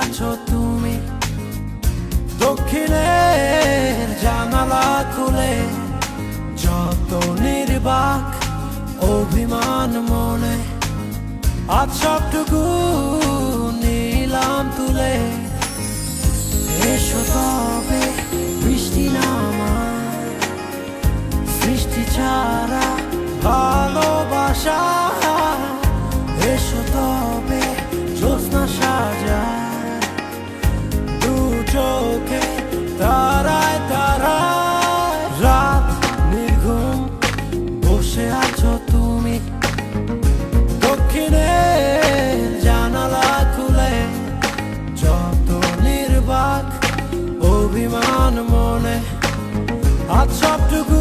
আছো তুমি দক্ষিণের জানালা খুলে, যত নির্বাক অভিমান মনে, আজ সবটুকু নিলাম তুলে। এসো তবে বৃষ্টি নামায়, সৃষ্টি ছাড়া ভালোবাসা। এসো তবে জ্যোৎস্না সাজায়, দু চোখে তারায় তারায়। রাত নির্ঘুম বসে আছো তুমি দক্ষিণের জানালা খুলে, যত নির্বাক অভিমান মনে, আজ সবটুকু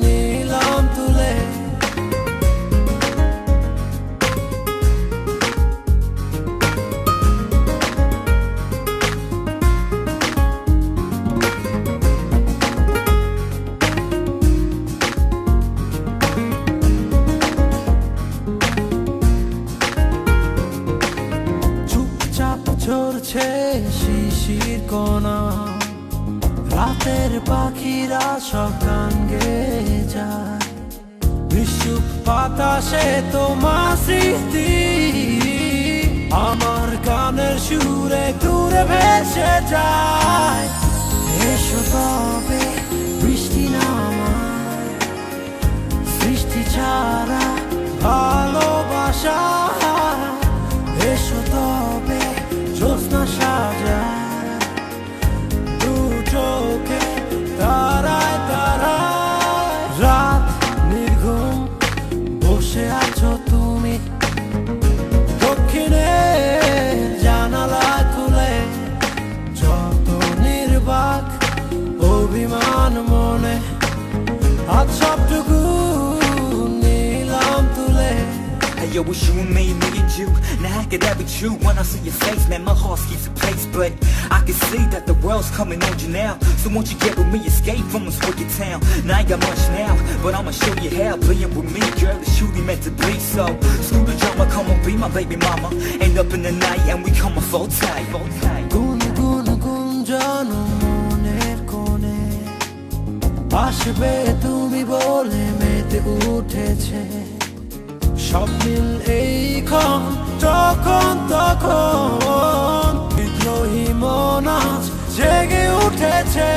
নিলাম তুলে। চুপচাপ ঝরছে শিশির কণা, রাতের পাখিরা সব গান গেয়ে যায়। নিঃসুপ বাতাসে তোমার স্মৃতি আমার গানের সুরে দূরে ভেসে যায়। এসো তবে বৃষ্টি নামায়, সৃষ্টি ছাড়া ভালোবাসা। এসো তবে জ্যোৎস্না সাজায়, দু চোখে তারায় তারায়। রাত নির্ঘুম বসে আছো তুমি দক্ষিণের জানালা খুলে, যত নির্বাক অভিমান মনে, আজ সবটুকু নিলাম তুলে। Hey yo, it's you and me and you. Now how could that be true when I see your face? Man, my heart skips a pace, but I can see that the world's coming on you now. So won't you get with me, escape from this wicked town? Now I ain't got much now, but I'ma show you how. Playing with me, girl, it's truly meant to be. So screw the drama, come on, be my baby mama. End up in the night and we come full tight. গুন গুন গুঞ্জন মনের কোণে, আসবে তুমি বলে মেতে উঠেছে। স্বপ্নিল এইক্ষণ যখন তখন বিদ্রোহী মন আজ জেগে উঠেছে।